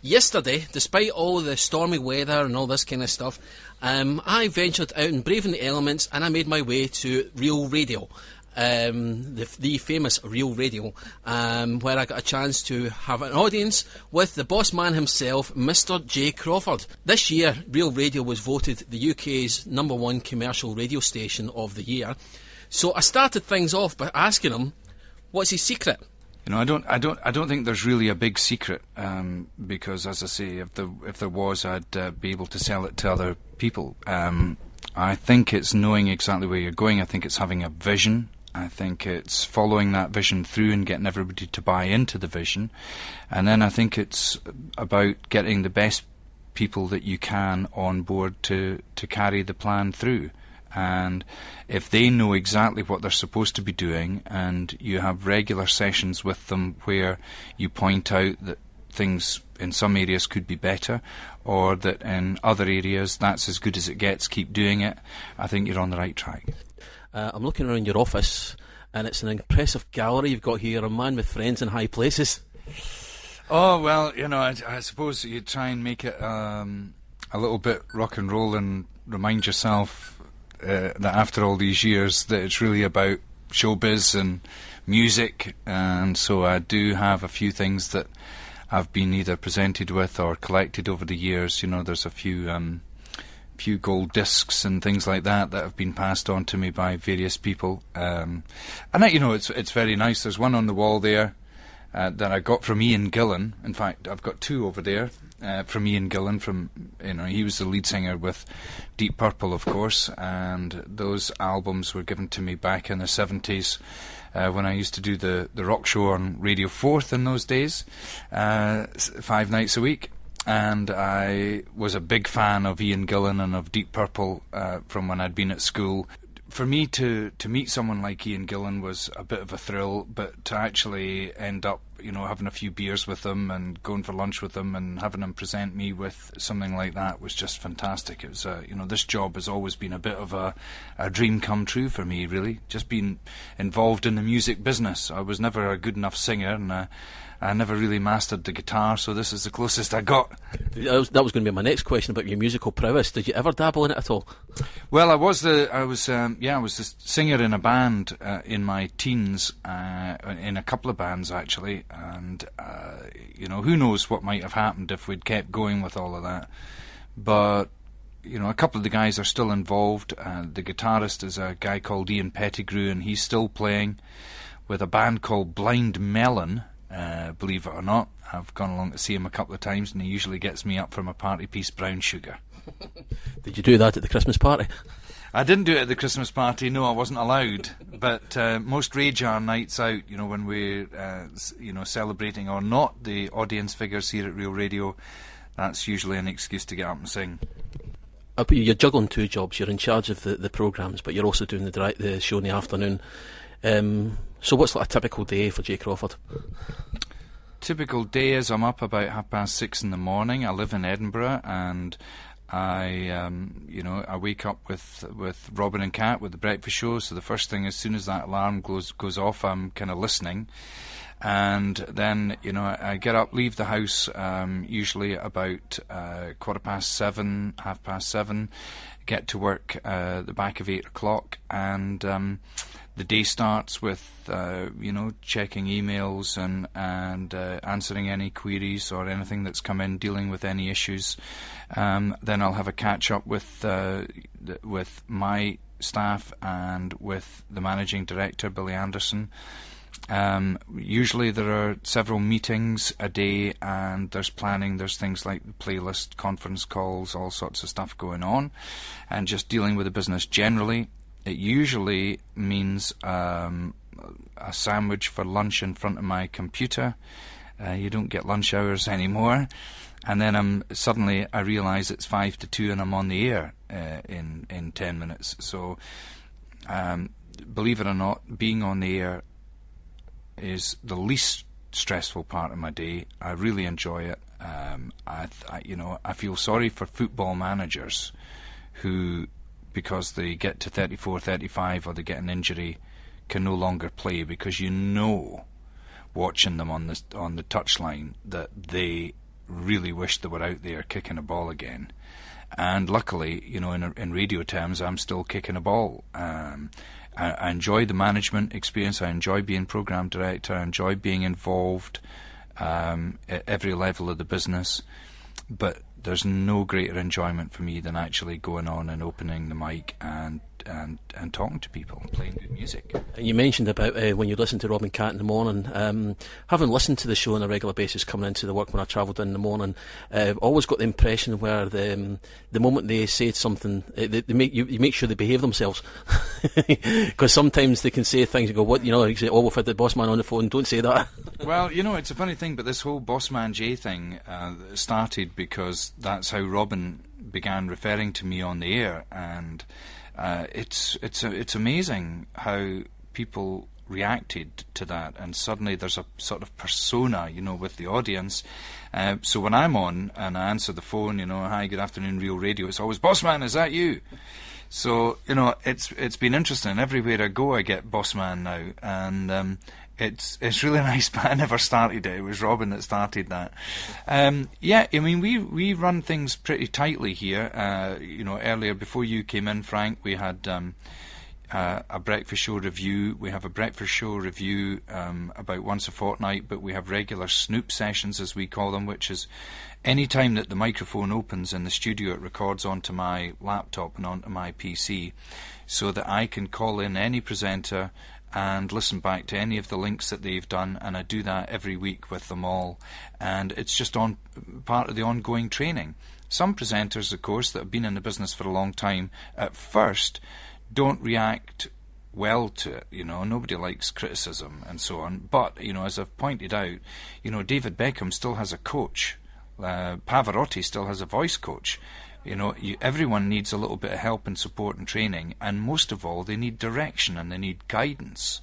Yesterday, despite all the stormy weather and all this kind of stuff, I ventured out and braving the elements, and I made my way to Real Radio, the famous Real Radio, where I got a chance to have an audience with the boss man himself, Mr. J. Crawford. This year, Real Radio was voted the UK's #1 commercial radio station of the year. So I started things off by asking him, what's his secret? You know, I don't think there's really a big secret, because, as I say, if there was, I'd be able to sell it to other people. I think it's knowing exactly where you're going. I think it's having a vision. I think it's following that vision through and getting everybody to buy into the vision. And then I think it's about getting the best people that you can on board to carry the plan through. And if they know exactly what they're supposed to be doing, and you have regular sessions with them where you point out that things in some areas could be better, or that in other areas that's as good as it gets, keep doing it, I think you're on the right track. I'm looking around your office, and it's an impressive gallery you've got here, a man with friends in high places. Oh, well, you know, I suppose you try and make it a little bit rock and roll and remind yourself that after all these years that it's really about showbiz and music, and so I do have a few things that I've been either presented with or collected over the years. You know, there's a few gold discs and things like that have been passed on to me by various people, and you know, it's very nice. There's one on the wall there that I got from Ian Gillan. In fact, I've got two over there from Ian Gillan. From, you know, he was the lead singer with Deep Purple, of course, and those albums were given to me back in the 70s when I used to do the rock show on Radio 4th in those days, 5 nights a week. And I was a big fan of Ian Gillan and of Deep Purple from when I'd been at school. For me to meet someone like Ian Gillan was a bit of a thrill, but to actually end up, you know, having a few beers with him and going for lunch with him and having him present me with something like that was just fantastic. It was, you know, this job has always been a bit of a dream come true for me, really. Just being involved in the music business. I was never a good enough singer, and I never really mastered the guitar, so this is the closest I got. That was going to be my next question about your musical prowess. Did you ever dabble in it at all? Well, I was the singer in a band in my teens, in a couple of bands actually, and you know, who knows what might have happened if we'd kept going with all of that. But you know, a couple of the guys are still involved. The guitarist is a guy called Ian Pettigrew, and he's still playing with a band called Blind Melon. Believe it or not, I've gone along to see him a couple of times, and he usually gets me up from a party piece brown sugar. Did you do that at the Christmas party? I didn't do it at the Christmas party, no, I wasn't allowed. But most Radar nights out, you know, when we're you know, celebrating or not the audience figures here at Real Radio, that's usually an excuse to get up and sing. But you're juggling two jobs. You're in charge of the programmes, but you're also doing the show in the afternoon. So what's like a typical day for J. Crawford? Typical day is I'm up about 6:30 in the morning. I live in Edinburgh, and I wake up with Robin and Kat with the breakfast show. So the first thing, as soon as that alarm goes off, I'm kind of listening, and then, you know, I get up, leave the house usually about 7:15, 7:30, get to work the back of 8 o'clock, and the day starts with you know, checking emails and answering any queries or anything that's come in, dealing with any issues. Then I'll have a catch up with my staff and with the managing director, Billy Anderson. Usually there are several meetings a day, and there's planning, there's things like the playlist, conference calls, all sorts of stuff going on, and just dealing with the business generally. It usually means a sandwich for lunch in front of my computer. You don't get lunch hours anymore. And then suddenly I realise it's 5 to 2 and I'm on the air in 10 minutes. So believe it or not, being on the air is the least stressful part of my day. I really enjoy it. I feel sorry for football managers who, because they get to 34, 35, or they get an injury, can no longer play, because you know, watching them on the touchline, that they really wished they were out there kicking a ball again. And luckily, you know, in radio terms, I'm still kicking a ball. I enjoy the management experience. I enjoy being program director. I enjoy being involved at every level of the business. But there's no greater enjoyment for me than actually going on and opening the mic and talking to people, playing good music. You mentioned about when you listen to Rob and Cat in the morning. Having listened to the show on a regular basis coming into the work when I travelled in the morning, always got the impression where the moment they say something, you make sure they behave themselves. Because sometimes they can say things and go, what, you know, you say, oh, we've had the boss man on the phone, don't say that. Well, you know, it's a funny thing, but this whole Boss Man Jay thing started because that's how Robin began referring to me on the air, and it's amazing how people reacted to that, and suddenly there's a sort of persona, you know, with the audience. So when I'm on and I answer the phone, you know, hi, good afternoon, Real Radio, it's always, Boss Man, is that you? So, you know, it's been interesting. Everywhere I go I get Boss Man now, and it's really nice, but I never started it. It was Robin that started that. Yeah, I mean, we run things pretty tightly here. You know, earlier, before you came in, Frank, we had a breakfast show review. We have a breakfast show review about once a fortnight, but we have regular Snoop sessions, as we call them, which is any time that the microphone opens in the studio, it records onto my laptop and onto my PC, so that I can call in any presenter and listen back to any of the links that they've done, and I do that every week with them all, and it's just on part of the ongoing training. Some presenters, of course, that have been in the business for a long time, at first don't react well to it, you know, nobody likes criticism and so on, but, you know, as I've pointed out, you know, David Beckham still has a coach, Pavarotti still has a voice coach. You know, everyone needs a little bit of help and support and training, and most of all, they need direction and they need guidance,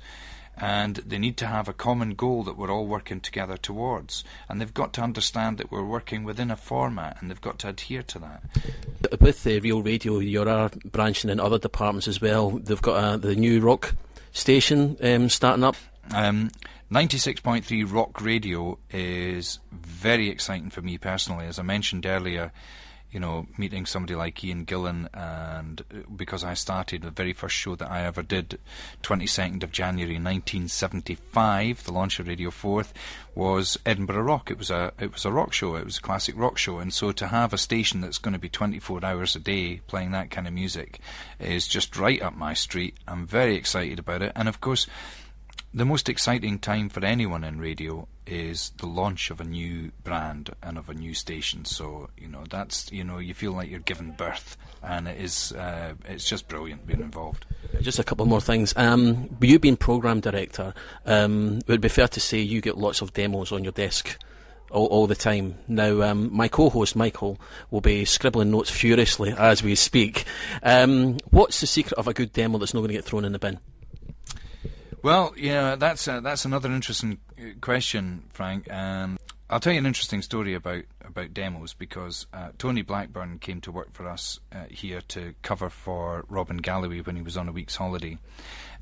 and they need to have a common goal that we're all working together towards, and they've got to understand that we're working within a format, and they've got to adhere to that. With Real Radio, you're branching in other departments as well. They've got the new rock station starting up. 96.3 Rock Radio is very exciting for me personally. As I mentioned earlier, you know, meeting somebody like Ian Gillan, and because I started the very first show that I ever did, 22nd of January 1975, the launch of Radio 4th, was Edinburgh Rock. It was a rock show. It was a classic rock show, and so to have a station that's going to be 24 hours a day playing that kind of music is just right up my street. I'm very excited about it, and of course, the most exciting time for anyone in radio is the launch of a new brand and of a new station. So, you know, that's, you know, you feel like you're giving birth, and it is, it's just brilliant being involved. Just a couple more things. You being programme director, would it be fair to say you get lots of demos on your desk all the time? Now, my co-host Michael will be scribbling notes furiously as we speak. What's the secret of a good demo that's not going to get thrown in the bin? Well, yeah, that's another interesting question, Frank. I'll tell you an interesting story about demos, because Tony Blackburn came to work for us here to cover for Robin Galloway when he was on a week's holiday.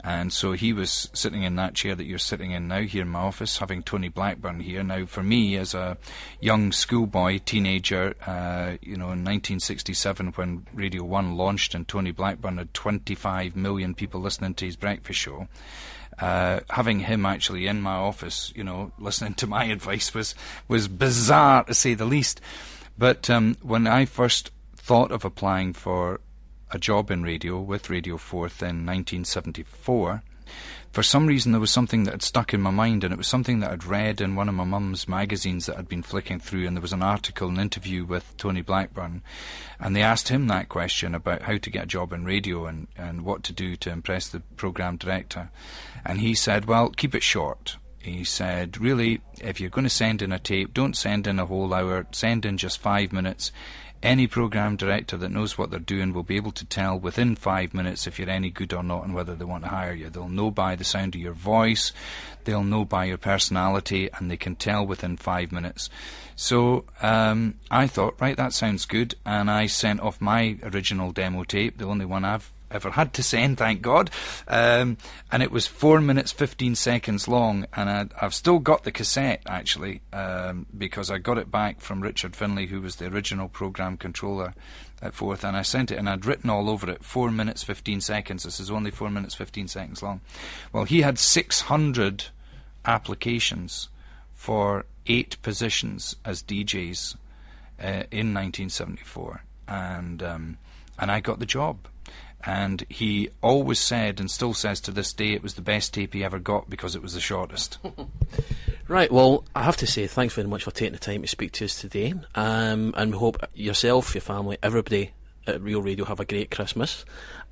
And so he was sitting in that chair that you're sitting in now here in my office, having Tony Blackburn here. Now, for me, as a young schoolboy, teenager, you know, in 1967 when Radio 1 launched and Tony Blackburn had 25 million people listening to his breakfast show, having him actually in my office, you know, listening to my advice was bizarre, to say the least. But when I first thought of applying for a job in radio with Radio 4th in 1974, for some reason there was something that had stuck in my mind, and it was something that I'd read in one of my mum's magazines that I'd been flicking through, and there was an article, an interview with Tony Blackburn, and they asked him that question about how to get a job in radio and what to do to impress the programme director. And he said, well, keep it short. He said, really, if you're going to send in a tape, don't send in a whole hour, send in just 5 minutes. Any programme director that knows what they're doing will be able to tell within 5 minutes if you're any good or not and whether they want to hire you. They'll know by the sound of your voice, they'll know by your personality, and they can tell within 5 minutes. So I thought, right, that sounds good, and I sent off my original demo tape, the only one I've ever had to send, thank God. And it was 4 minutes 15 seconds long, and I've still got the cassette, actually, because I got it back from Richard Finlay, who was the original program controller at Forth, and I sent it, and I'd written all over it, 4 minutes 15 seconds. This is only 4 minutes 15 seconds long. Well, he had 600 applications for 8 positions as DJs in 1974, and I got the job. And he always said, and still says to this day, it was the best tape he ever got because it was the shortest. Right, well, I have to say thanks very much for taking the time to speak to us today, and we hope yourself, your family, everybody at Real Radio have a great Christmas.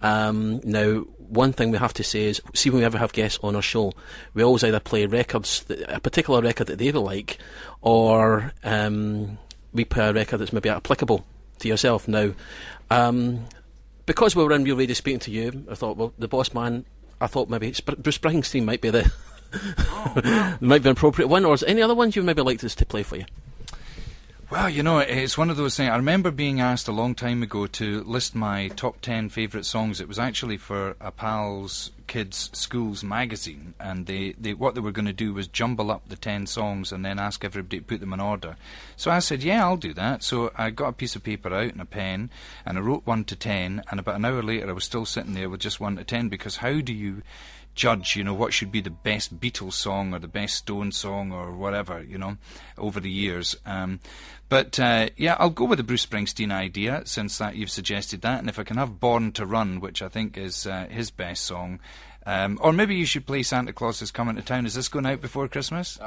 Now, one thing we have to say is, see, when we ever have guests on our show, we always either play records, a particular record that they will like, or we play a record that's maybe applicable to yourself. Now, because we were in Real Radio speaking to you, I thought, well, the boss man, I thought maybe Bruce Springsteen might be the might be an appropriate one, or is there any other ones you maybe like us to play for you? Well, you know, it's one of those things. I remember being asked a long time ago to list my top 10 favourite songs. It was actually for a pal's kids' schools magazine, and they what they were going to do was jumble up the 10 songs and then ask everybody to put them in order. So I said, yeah, I'll do that. So I got a piece of paper out and a pen, and I wrote 1 to 10, and about an hour later I was still sitting there with just 1 to 10, because how do you judge, you know, what should be the best Beatles song or the best Stone song or whatever, you know, over the years. But yeah, I'll go with the Bruce Springsteen idea, since that you've suggested that, and if I can have Born to Run, which I think is his best song, or maybe you should play Santa Claus is Coming to Town. Is this going out before Christmas?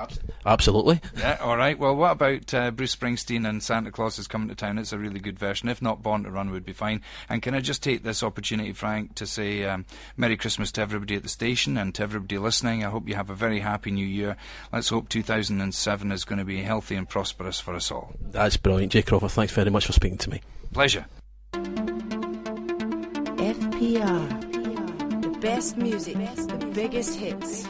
Absolutely. Yeah, all right. Well, what about Bruce Springsteen and Santa Claus is Coming to Town? It's a really good version. If not, Born to Run would be fine. And can I just take this opportunity, Frank, to say Merry Christmas to everybody at the station and to everybody listening. I hope you have a very happy New Year. Let's hope 2007 is going to be healthy and prosperous for us all. That's brilliant. Jay Crawford, thanks very much for speaking to me. Pleasure. FPR. The best music, the biggest hits.